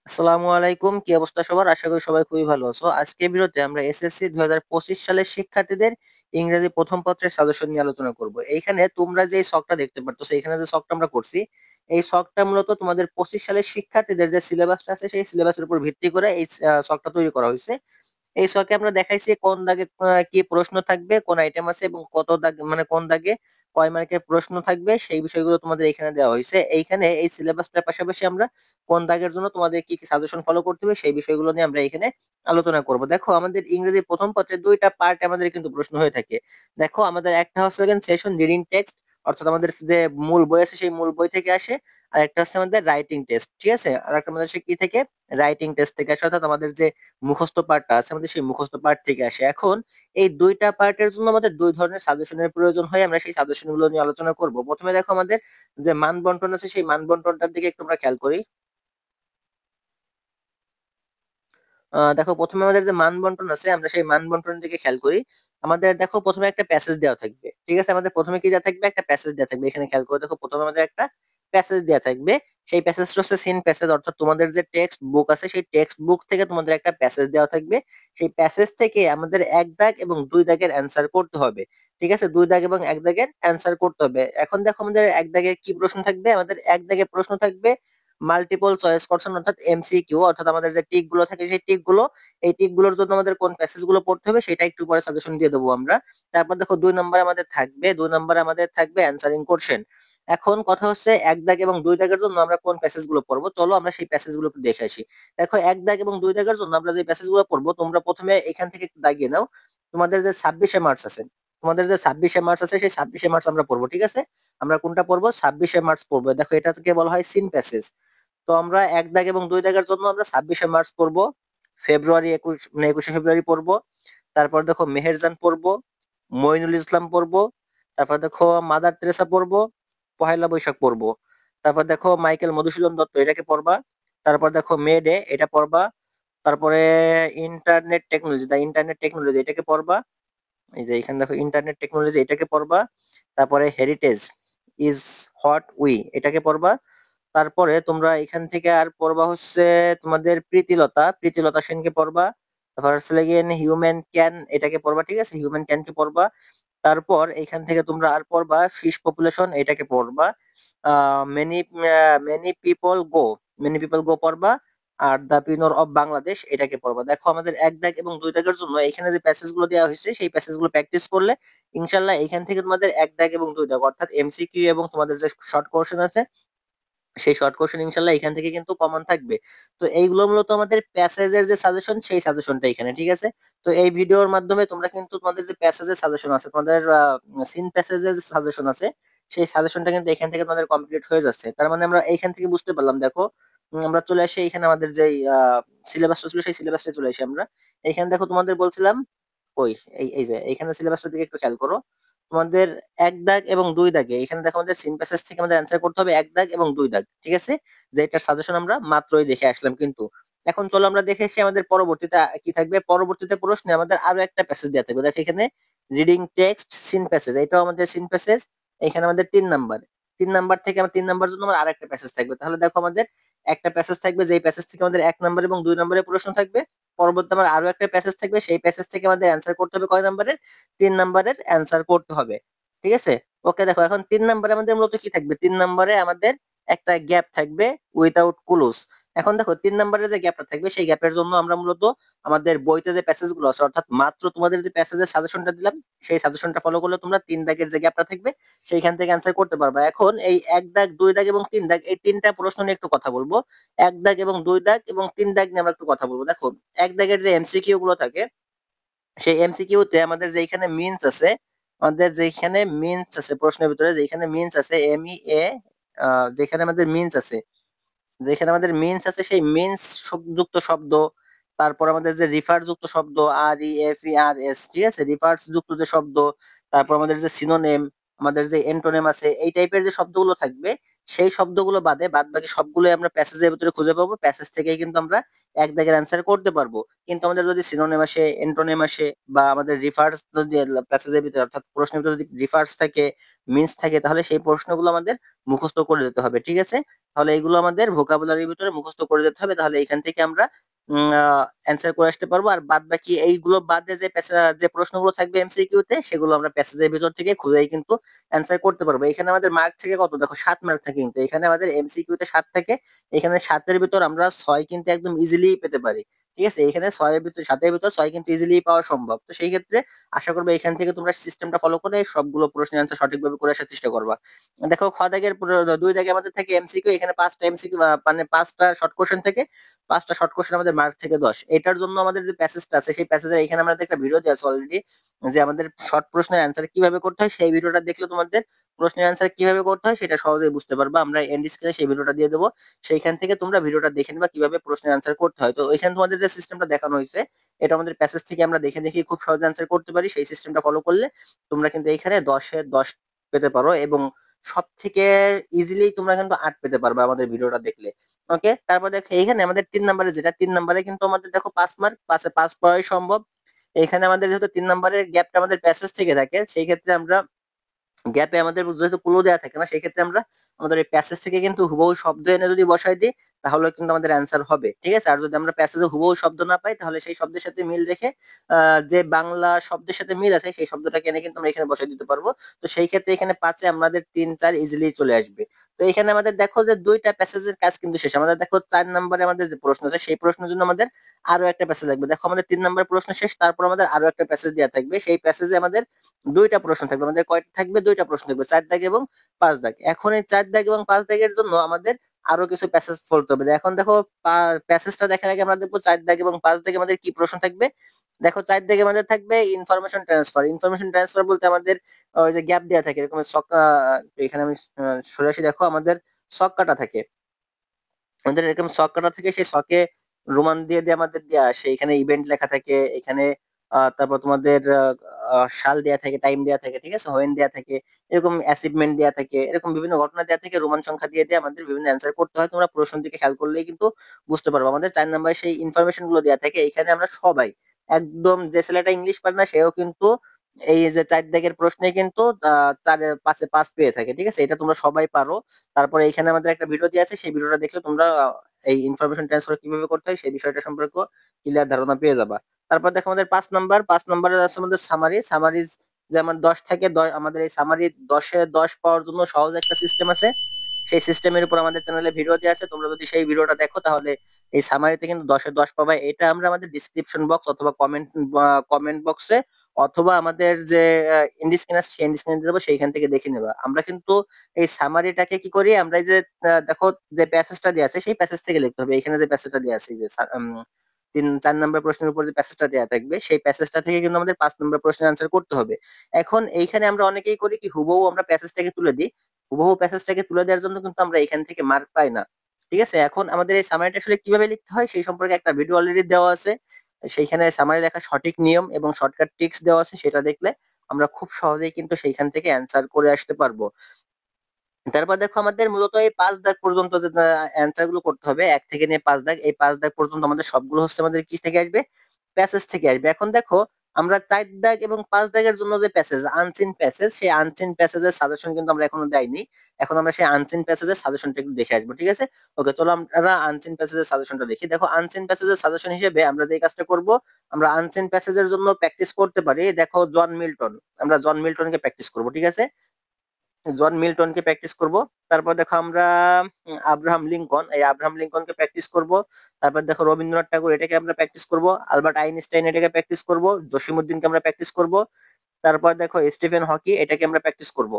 আসসালামু আলাইকুম, কি অবস্থা সবার? আশা করি সবাই খুবই ভালো আছো। আজকে ভিডিওতে আমরা এসএসসি 2025 সালের শিক্ষার্থীদের ইংরেজি প্রথম পত্রের সাজেশন নিয়ে আলোচনা করব। এইখানে তোমরা যে শখটা দেখতে পারতেছো, এখানে যে শখটা আমরা করছি, এই শখটা মূলত তোমাদের 25 সালের শিক্ষার্থীদের যে সিলেবাসটা আছে সেই সিলেবাসের উপর ভিত্তি করে এই শখটা তৈরি করা হয়েছে। এই ছকে আমরা দেখাইছি কোন দাগে কি প্রশ্ন থাকবে, কোন আইটেম আছে এবং কত দাগ মানে কোন দাগে কয় মার্কের প্রশ্ন থাকবে সেই বিষয়গুলো তোমাদের এখানে দেওয়া হয়েছে। এইখানে এই সিলেবাসটার পাশাপাশি আমরা কোন দাগের জন্য তোমাদের কি কি সাজেশন ফলো করতে হবে সেই বিষয়গুলো নিয়ে আমরা এখানে আলোচনা করব। দেখো আমাদের ইংরেজি প্রথম পত্রে দুইটা পার্ট আমাদের কিন্তু প্রশ্ন হয়ে থাকে। দেখো আমাদের একটা হচ্ছে সেশন রিডিং টেক্সট, অর্থাৎ আমাদের যে মূল বই আছে সেই মূল বই থেকে আসে। আর একটা হচ্ছে আমাদের রাইটিং টেস্ট, ঠিক আছে? আর একটা আমাদের কি থেকে রাইটিং টেস্ট থেকে আসে, অর্থাৎ আমাদের যে মুখস্থ পার্টটা আছে আমাদের সেই মুখস্থ পার্ট থেকে আসে। এখন এই দুইটা পার্টের জন্য আমাদের দুই ধরনের সাজেশনের প্রয়োজন হয়, আমরা সেই সাজেশন গুলো নিয়ে আলোচনা করব। প্রথমে দেখো আমাদের যে মান বন্টন আছে সেই মান বন্টনটার দিকে একটু আমরা খেয়াল করি। দেখো প্রথমে আমাদের যে মান বন্টন আছে আমরা সেই মান বন্টনের দিকে খেয়াল করি। আমাদের দেখো প্রথমে একটা প্যাসেজ দেওয়া থাকবে, ঠিক আছে? আমাদের প্রথমে কি দেওয়া থাকবে? একটা প্যাসেজ দেওয়া থাকবে। এখানে খেয়াল করে দেখো প্রথমে আমাদের একটা প্যাসেজ দেওয়া থাকবে। সেই প্যাসেজটা হচ্ছে সিন প্যাসেজ, অর্থাৎ তোমাদের যে টেক্সট বুক আছে সেই টেক্সট বুক থেকে তোমাদের একটা প্যাসেজ দেওয়া থাকবে। সেই প্যাসেজ থেকে আমাদের এক দাগ এবং দুই দাগের অ্যান্সার করতে হবে, ঠিক আছে? দুই দাগ এবং এক দাগের অ্যান্সার করতে হবে। এখন দেখো আমাদের এক দাগে কি প্রশ্ন থাকবে? আমাদের এক দাগে প্রশ্ন থাকবে মাল্টিপল চয়েস কোশ্চেন, অর্থাৎ এমসিকিউ, অর্থাৎ আমাদের যে টিক গুলো থাকে সেই টিক গুলো, এই টিক গুলোর জন্য আমাদের কোন প্যাসেজ গুলো পড়তে হবে সেটা একটু পরে সাজেশন দিয়ে দেবো আমরা। তারপর দেখো দুই নম্বরে আমাদের থাকবে অ্যান্সারিং কোশ্চেন। এখন কথা হচ্ছে এক দাগ এবং দুই দাগের জন্য আমরা কোন প্যাসেজ গুলো পড়বো, চলো আমরা সেই প্যাসেজ গুলো একটু দেখে আসি। দেখো এক দাগ এবং দুই দাগের জন্য আমরা যে প্যাসেজ গুলো পড়বো, তোমরা প্রথমে এখান থেকে একটু দাগিয়ে নাও। তোমাদের যে 26 মার্চ আছে, সেই 26 মার্চ আমরা পড়বো, ঠিক আছে? আমরা কোনটা পড়বো? 26 মার্চ পড়বো। দেখো এটাকে বলা হয় সিন প্যাসেজ। তো আমরা এক দাগ এবং দুই দাগের জন্য আমরা 26 মার্চ পড়বো, ফেব্রুয়ারি 21শে ফেব্রুয়ারি পড়বো। তারপর দেখো মেহেরজান পড়বো, মইনুল ইসলাম পড়বো। তারপর দেখো মাদার তেরেসা পড়বো, পহেলা বৈশাখ পড়বো। তারপর দেখো মাইকেল মধুসূদন দত্ত, এটাকে পড়বা। তারপর দেখো মে ডে, এটা পড়বা। তারপরে ইন্টারনেট টেকনোলজি এটাকে পড়বা। এই যে এখানে দেখো ইন্টারনেট টেকনোলজি এটাকে পড়বা। তারপরে হেরিটেজ ইজ হোয়াট উই, এটাকে পড়বা। তারপরে তোমরা এখান থেকে আর পড়বা হচ্ছে তোমাদের প্রীতিলতা সেনকে পড়বা। তারপর হচ্ছে গিয়ে হিউম্যান ক্যান, এটাকে পড়বা, ঠিক আছে? হিউম্যান ক্যান কে পড়বা। তারপর এখান থেকে তোমরা আর পড়বা ফিশ পপুলেশন, এটাকে পড়বা। মেনি মেনি পিপল গো, পড়বা। আর দ্য পিনোর অফ বাংলাদেশ, এটাকে পড়বা। দেখো আমাদের এক দাগ এবং দুই দাগের জন্য এখানে যে প্যাসেজ গুলো দেওয়া হয়েছে সেই প্যাসেজ গুলো প্র্যাকটিস করলে ইনশাল্লাহ এখান থেকে তোমাদের এক দাগ এবং দুই দাগ, অর্থাৎ এমসিকিউ এবং তোমাদের যে শর্ট কোশ্চেন আছে সেই শর্ট কোশ্চেন ইনশাল্লাহ এখান থেকে কিন্তু কমন থাকবে। তো এইগুলো মূলত আমাদের প্যাসেজের যে সাজেশন সেই সাজেশনটা এখানে, ঠিক আছে? তো এই ভিডিওর মাধ্যমে তোমরা কিন্তু তোমাদের যে প্যাসেজের সাজেশন আছে, তোমাদের সিন প্যাসেজের যে সাজেশন আছে সেই সাজেশনটা কিন্তু এখান থেকে তোমাদের কমপ্লিট হয়ে যাচ্ছে। তার মানে আমরা এইখান থেকে বুঝতে পারলাম। দেখো আমরা চলে আসি এখানে আমাদের যে সিলেবাসটা ছিল সেই সিলেবাসটা চলে আসি আমরা। এখানে দেখো তোমাদের বলছিলাম ওই এই যে এইখানে সিলেবাসটার দিকে একটু খেয়াল করো। তোমাদের এক দাগ এবং দুই দাগে এখানে দেখো আমাদের সিন প্যাসেজ থেকে আমাদের অ্যান্সার করতে হবে এক দাগ এবং দুই দাগ, ঠিক আছে? যে এটার সাজেশন আমরা মাত্রই দেখে আসলাম কিন্তু। এখন চলো আমরা দেখে এসে আমাদের পরবর্তীতে কি থাকবে। পরবর্তীতে প্রশ্নে আমাদের আরো একটা প্যাসেজ দেওয়া থাকবে। দেখো এখানে রিডিং টেক্সট সিন প্যাসেজ, এটাও আমাদের সিন প্যাসেজ। এখানে আমাদের 3 নাম্বার, 3 নাম্বার থেকে আমার 3 নাম্বার জন্য আমার আরেকটা প্যাসেজ থাকবে। তাহলে দেখো আমাদের একটা প্যাসেজ থাকবে যেই প্যাসেজ থেকে আমাদের 1 নাম্বার এবং 2 নাম্বারের প্রশ্ন থাকবে। পরবর্তী আমার আরো একটা প্যাসেজ থাকবে, সেই প্যাসেজ থেকে আমাদের অ্যান্সার করতে হবে কয় নাম্বারের? 3 নাম্বারের অ্যান্সার করতে হবে, ঠিক আছে? ওকে দেখো এখন 3 নাম্বারে আমাদের মূলত কি থাকবে? 3 নাম্বারে আমাদের একটা গ্যাপ থাকবে উইথাউট ক্লোজ। এখন দেখো 3 নাম্বারে যে গ্যাপটা থাকবে সেই গ্যাপের জন্য আমরা মূলত আমাদের বইতে যে প্যাসেজ গুলো আছে, অর্থাৎ মাত্র তোমাদের যে প্যাসেজের সাজেশনটা দিলাম সেই সাজেশনটা ফলো করলে তোমরা 3 দাগের যে গ্যাপটা থাকবে সেইখান থেকে অ্যান্সার করতে পারবা। এখন এই এক দাগ দুই দাগ এবং 3 দাগ এই তিনটা প্রশ্ন নিয়ে একটু কথা বলবো। এক দাগ এবং দুই দাগ এবং 3 দাগ নিয়ে আমরা একটু কথা বলবো। দেখো এক দাগের যে এমসিকিউ গুলো থাকে সেই এমসিকিউ তে আমাদের যেখানে মিনস আছে, প্রশ্নের ভিতরে যেখানে মিনস আছে এম ই এ, যেখানে আমাদের মিনস আছে, সেই মিনস যুক্ত শব্দ, তারপর আমাদের যে রিফার যুক্ত শব্দ, REFERS, ঠিক আছে? রিফার্স যুক্ত যে শব্দ, তারপর আমাদের যে সিনোনিম, আমাদের যে এন্টোনিম আছে, এই টাইপের যে শব্দগুলো থাকবে, সেই শব্দগুলো বাদে বাদ বাকি সবগুলোই আমরা প্যাসেজের ভিতরে খুঁজে পাবো। প্যাসেজ থেকেই কিন্তু আমরা এক দাগের অ্যান্সার করতে পারবো। কিন্তু আমাদের যদি সিনোনিম আসে, এন্টোনিম আসে, বা আমাদের রিফার্স যদি প্যাসেজের ভিতরে অর্থাৎ প্রশ্নের ভিতরে যদি রিফার্স থাকে, মিন্স থাকে, তাহলে সেই প্রশ্নগুলো আমাদের মুখস্থ করে যেতে হবে। ঠিক আছে? তাহলে এগুলো আমাদের ভোকাবুলারির ভিতরে মুখস্থ করে যেতে হবে। তাহলে এখান থেকে আমরা অ্যান্সার করে আসতে পারবো। আর বাদ বাকি এইগুলো বাদে যে প্রশ্নগুলো থাকবে এমসিকিউ তে, সেগুলো আমরা প্যাসেজের ভিতর থেকে খুঁজেই কিন্তু অ্যান্সার করতে পারবো। এখানে আমাদের মার্ক থেকে কত দেখো, 7 মার্ক থাকে, কিন্তু এখানে আমাদের এমসিকিউ তে 7 থাকে। এখানে 7-এর ভিতর আমরা 6 কিন্তু একদম ইজিলি পেতে পারি। ঠিক আছে? এখানে 6-এর ভিতর 7-এর ভিতর 6 কিন্তু ইজিলি পাওয়া সম্ভব। তো সেই ক্ষেত্রে আশা করবো এখান থেকে তোমরা সিস্টেমটা ফলো করে সবগুলো প্রশ্নের অ্যান্সার সঠিকভাবে করে আসার চেষ্টা করবা। দেখো, খ দাগের 2 দাগে আমাদের থেকে এমসিকিউ, এখানে 5টা এমসিকিউ, মানে 5টা শর্ট কোশ্চেন থেকে 5টা শর্ট কোশ্চেন আমাদের মার্ক থেকে 10। এটার জন্য আমাদের যে প্যাসেজটা আছে, সেই প্যাসেজের এখানে আমাদের একটা ভিডিও দেওয়া আছে অলরেডি, যে আমাদের শর্ট প্রশ্নের অ্যান্সার কিভাবে করতে হয়। সেই ভিডিওটা দেখলে তোমাদের প্রশ্নের অ্যান্সার কিভাবে করতে হয় সেটা সহজেই বুঝতে পারবা। আমরা এন্ড স্ক্রিনে সেই ভিডিওটা দিয়ে দেবো, সেইখান থেকে তোমরা ভিডিওটা দেখে নিবা কিভাবে প্রশ্নের অ্যান্সার করতে হয়। তো এখানে তোমাদের যে সিস্টেমটা দেখানো হয়েছে, এটা আমাদের প্যাসেজ থেকে আমরা দেখে দেখে খুব সহজে অ্যান্সার করতে পারি। সেই সিস্টেমটা ফলো করলে তোমরা কিন্তু এইখানে 10-এ 10 পেতে পারো, এবং সব থেকে ইজিলি তোমরা কিন্তু 8 পেতে পারবে আমাদের ভিডিওটা দেখলে। ওকে, তারপর দেখো এইখানে আমাদের 3 নম্বরে, যেটা 3 নম্বরে কিন্তু আমাদের দেখো 5 মার্ক, 5-এ 5 পাওয়াই সম্ভব। এখানে আমাদের যেহেতু 3 নম্বরের গ্যাপটা আমাদের প্যাসেজ থেকে থাকে, সেই ক্ষেত্রে আমরা গ্যাপে আমাদের যেহেতু ক্লু দেওয়া থাকে না, সেই ক্ষেত্রে আমরা আমাদের এই প্যাসেজ থেকে কিন্তু হুবহু শব্দ এনে যদি বসাই দিই, তাহলে কিন্তু আমাদের অ্যান্সার হবে। ঠিক আছে? আর যদি আমরা প্যাসেজে হুবহু শব্দ না পাই, তাহলে সেই শব্দের সাথে মিল রেখে যে বাংলা শব্দের সাথে মিল আছে, সেই শব্দটাকে এনে কিন্তু আমরা এখানে বসাই দিতে পারবো। তো সেই ক্ষেত্রে এখানে 5-এ আমাদের 3-4 ইজিলি চলে আসবে। তো এখানে আমাদের দেখো যে 2টা প্যাসেজের কাজ কিন্তু শেষ। আমাদের দেখো 4 নম্বরে আমাদের যে প্রশ্ন আছে, সেই প্রশ্নের জন্য আমাদের আরো একটা প্যাসেজ লাগবে। দেখো, আমাদের 3 নম্বর প্রশ্ন শেষ, তারপর আমাদের আরো একটা প্যাসেজ দেওয়া থাকবে। সেই প্যাসেজে আমাদের 2টা প্রশ্ন থাকবে। আমাদের কয়টা থাকবে? 2টা প্রশ্ন থাকবে, 4 দাগ এবং 5 দাগ। এখন এই 4 দাগ এবং 5 দাগের জন্য আমাদের আরো কিছু প্যাসেজ ফলতে হবে। এখন দেখো, প্যাসেজটা দেখার আগে আমরা দেখবো 4 দাগ এবং 5 দাগে আমাদের কি প্রশ্ন থাকবে। দেখো, 4 দাগে আমাদের থাকবে ইনফরমেশন ট্রান্সফার। ইনফরমেশন ট্রান্সফার বলতে আমাদের ওই যে গ্যাপ দেওয়া থাকে, এরকম ছক, এখানে আমি সরাসরি দেখো আমাদের ছক কাটা থাকে। আমাদের এরকম শখ কাটা থাকে, সেই শখে রোমান দিয়ে দিয়ে আমাদের দেয়া আসে। এখানে ইভেন্ট লেখা থাকে, এখানে তারপর তোমাদের সাল দেয়া থাকে, টাইম দেয়া থাকে, ঠিক আছে, হোয়েন দেয়া থাকে, এরকম অ্যাচিভমেন্ট দেয়া থাকে, এরকম বিভিন্ন ঘটনা দেয়া থেকে রোমান সংখ্যা দিয়ে দিয়ে আমাদের বিভিন্ন অ্যান্সার করতে হয়। তোমরা প্রশ্ন দিকে খেয়াল করলেই কিন্তু বুঝতে পারবো। আমাদের 4 নম্বরে সেই ইনফরমেশন গুলো দেওয়া থাকে। এখানে আমরা সবাই, একদম যে ছেলেটা ইংলিশ পারে না, সেও কিন্তু এই যে 4 দাগের প্রশ্নে কিন্তু 4-এ 5-এ 5 পেয়ে থাকে। ঠিক আছে? এটা তোমরা সবাই পারো। তারপরে এখানে আমাদের একটা ভিডিও দেওয়া আছে, সেই ভিডিওটা দেখলে তোমরা এই ইনফরমেশন ট্রান্সফার কিভাবে করতে হয় সেই বিষয়টা সম্পর্কে ক্লিয়ার ধারণা পেয়ে যাবা। তারপর দেখো আমাদের 5 নম্বরে আছে আমাদের সামারি। সামারিজ যেমন 10 থাকে, আমাদের এই সামারি 10-এ 10 পাওয়ার জন্য সহজ একটা সিস্টেম আছে। সেই সিস্টেমের উপর আমাদের চ্যানেলে ভিডিও দেওয়া আছে। তোমরা যদি সেই ভিডিওটা দেখো, তাহলে এই সামারিতে কিন্তু 10-এ 10 পাবা। এটা আমরা আমাদের ডিসক্রিপশন বক্স অথবা কমেন্ট বক্সে, অথবা আমাদের যে এন্ড স্ক্রিন আছে, সেই এন্ড স্ক্রিনে দেবো, সেইখান থেকে দেখে নেবা। আমরা কিন্তু এই সামারিটাকে কি করি, আমরা এই যে দেখো, যে প্যাসেজটা দেওয়া আছে, সেই প্যাসেজ থেকে লিখতে হবে। এখানে যে প্যাসেজটা দেওয়া আছে, এই যে 4 নম্বর প্রশ্নের উপর যে প্যাসেজটা দেওয়া থাকবে, সেই প্যাসেজটা থেকে কিন্তু আমাদের 5 নম্বর প্রশ্নের আনসার করতে হবে। এখন এইখানে আমরা অনেকেই করি কি, হুবহু আমরা প্যাসেজটাকে তুলে দিই। হুবহু প্যাসেজটাকে তুলে দেওয়ার জন্য কিন্তু আমরা এখান থেকে মার্ক পাই না। ঠিক আছে? এখন আমাদের এই সামারিটা আসলে কিভাবে লিখতে হয় সেই সম্পর্কে একটা ভিডিও অলরেডি দেওয়া আছে। সেইখানে সামারি লেখার সঠিক নিয়ম এবং শর্টকাট ট্রিক্স দেওয়া আছে, সেটা দেখলে আমরা খুব সহজেই কিন্তু সেইখান থেকে অ্যান্সার করে আসতে পারবো। তারপর দেখো, আমাদের মূলত এই 5 দাগ পর্যন্ত যে অ্যান্সার গুলো করতে হবে, 1 থেকে নিয়ে 5 দাগ, এই 5 দাগ পর্যন্ত আমাদের সবগুলো হচ্ছে আমাদের কি থেকে আসবে, প্যাসেজ থেকে আসবে। এখন দেখো, আমরা 4 দাগ এবং 5 দাগের জন্য যে প্যাসেজ, আনসিন প্যাসেজ, সেই আনসিন প্যাসেজের সাজেশন কিন্তু আমরা এখনো দেইনি। এখন আমরা সেই আনসিন প্যাসেজের সাজেশনটা একটু দেখে আসবো। ঠিক আছে? ওকে, চলো আমরা আনসিন প্যাসেজের সাজেশনটা দেখি। দেখো, আনসিন প্যাসেজের সাজেশন হিসেবে আমরা যে কাজটা করব, আমরা আনসিন প্যাসেজের জন্য প্র্যাকটিস করতে পারি। দেখো, জন মিল্টন, আমরা জন মিল্টনকে প্র্যাকটিস করব। ঠিক আছে? জন মিল্টনকে প্র্যাকটিস করব। তারপর দেখো, আমরা আব্রাহাম লিঙ্কন, এই আব্রাহাম লিঙ্কনকে প্র্যাকটিস করব। তারপর দেখো, রবীন্দ্রনাথ ঠাকুর, এটাকে আমরা প্র্যাকটিস করব। আলবার্ট আইনস্টাইন, এটাকে প্র্যাকটিস করব। জসিমউদ্দিনকে আমরা প্র্যাকটিস করব। তারপর দেখো, স্টিফেন হকি, এটাকে আমরা প্র্যাকটিস করব।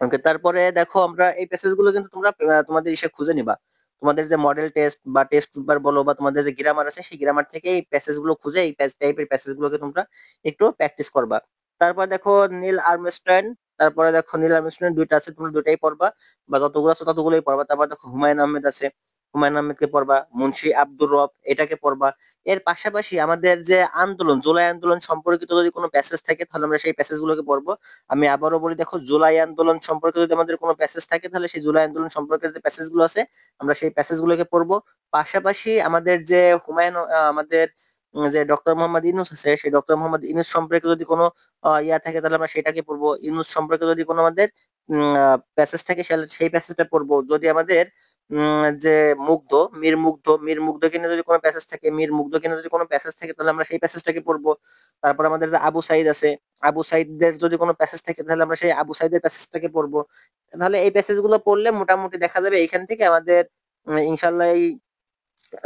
ওকে, তারপরে দেখো, আমরা এই প্যাসেজ গুলো কিন্তু তোমরা তোমাদের ইসে খুঁজে নিবা। তোমাদের যে মডেল টেস্ট বা টেস্ট পেপার বলো, বা তোমাদের যে গ্রামার আছে, সেই গ্রামার থেকে এই প্যাসেজ গুলো খুঁজে, এই টাইপের প্যাসেজ গুলোকে তোমরা একটু প্র্যাকটিস করবা। তারপর দেখো, নীল আর্মস্ট্রং, তারপরে দেখো নীল আর্মস্ট্রং 2টা আছে, তোমরা 2টাই পড়বা, বা যতগুলো আছে ততগুলোই পড়বা। তারপর দেখো, হুমায়ুন আহমেদ আছে। হুমায়ুন আহমেদকে পড়বা, মুন্সি আব্দুর রব এটাকে পড়বা। এর পাশাপাশি আমাদের যে আন্দোলন, জুলাই আন্দোলন সম্পর্কিত যদি কোনো প্যাসেজ থাকে তাহলে আমরা সেই প্যাসেজ গুলোকে পড়বো। আমি আবারও বলি, দেখো, জুলাই আন্দোলন সম্পর্কে যদি আমাদের কোনো প্যাসেজ থাকে তাহলে সেই জুলাই আন্দোলন সম্পর্কের যে প্যাসেজ গুলো আছে আমরা সেই প্যাসেজ গুলোকে পড়বো। পাশাপাশি আমাদের যে আমাদের যে ডক্টর মোহাম্মদ ইউনূস আছে, সেই ডক্টর মোহাম্মদ ইউনূস সম্পর্কে যদি কোনো ইয়া থাকে তাহলে আমরা সেটাকে পড়বো। ইউনূস সম্পর্কে যদি কোনো আমাদের প্যাসেজ থাকে সেই প্যাসেজটা পড়বো। যদি আমাদের যে মীর মুগ্ধ কিনে যদি কোনো প্যাসেজ থাকে, মীর মুগ্ধ কিনে যদি কোনো প্যাসেজ থাকে তাহলে আমরা সেই প্যাসেজটাকে পড়বো। তারপর আমাদের যে আবু সাইদ আছে, আবু সাইদের যদি কোনো প্যাসেজ থাকে তাহলে আমরা সেই আবু সাইদের প্যাসেজটাকে পড়বো। তাহলে এই প্যাসেজ গুলো পড়লে মোটামুটি দেখা যাবে এইখান থেকে আমাদের ইনশাল্লাহ এই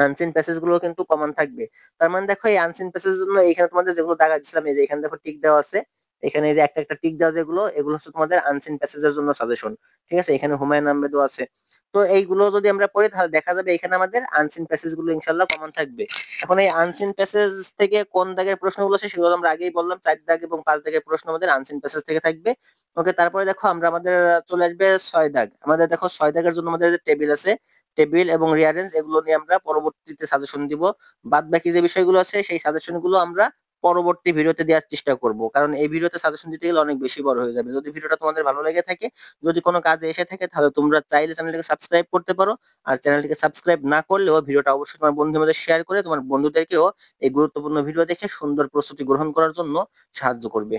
আনসিন প্যাসেজ গুলো কিন্তু কমন থাকবে। তার মানে দেখো, এই আনসিন প্যাসেজ জন্য এখানে তোমাদের যেগুলো দাগা দিছিলাম, এই যে এখানে দেখো টিক দেওয়া আছে, এখানে এই যে একটা একটা টিক দেওয়া, যেগুলো এগুলো হচ্ছে তোমাদের আনসিন প্যাসেজের জন্য সাজেশন। ঠিক আছে, এখানে হুমায়ুন আহমেদও আছে। তো এইগুলো যদি আমরা পড়ি তাহলে দেখা যাবে এখানে আমাদের আনসিন প্যাসেজ গুলো ইনশাল্লাহ কমন থাকবে। এখন এই আনসিন প্যাসেজ থেকে কোন দাগের প্রশ্নগুলো আছে সেগুলো আমরা আগেই বললাম, 4 দাগ এবং 5 দাগের প্রশ্ন আমাদের আনসিন প্যাসেজ থেকে থাকবে। ওকে, তারপরে দেখো আমরা আমাদের চলে আসবে 6 দাগ। আমাদের দেখো 6 দাগের জন্য আমাদের যে টেবিল আছে, টেবিল এবং রিয়ারেঞ্জ এগুলো নিয়ে আমরা পরবর্তীতে সাজেশন দিব। বাদ বাকি যে বিষয়গুলো আছে সেই সাজেশন গুলো আমরা পরবর্তী ভিডিওতে দেওয়ার চেষ্টা করব, কারণ এই ভিডিওতে সাজেশন দিতে গেলে অনেক বেশি বড় হয়ে যাবে। যদি ভিডিওটা তোমাদের ভালো লেগে থাকে, যদি কোনো কাজে এসে থাকে, তাহলে তোমরা চাইলে চ্যানেলটিকে সাবস্ক্রাইব করতে পারো। আর চ্যানেলটিকে সাবস্ক্রাইব না করলেও ভিডিওটা অবশ্যই তোমার বন্ধুদের মধ্যে শেয়ার করে তোমার বন্ধুদেরকেও এই গুরুত্বপূর্ণ ভিডিও দেখে সুন্দর প্রস্তুতি গ্রহণ করার জন্য সাহায্য করবে।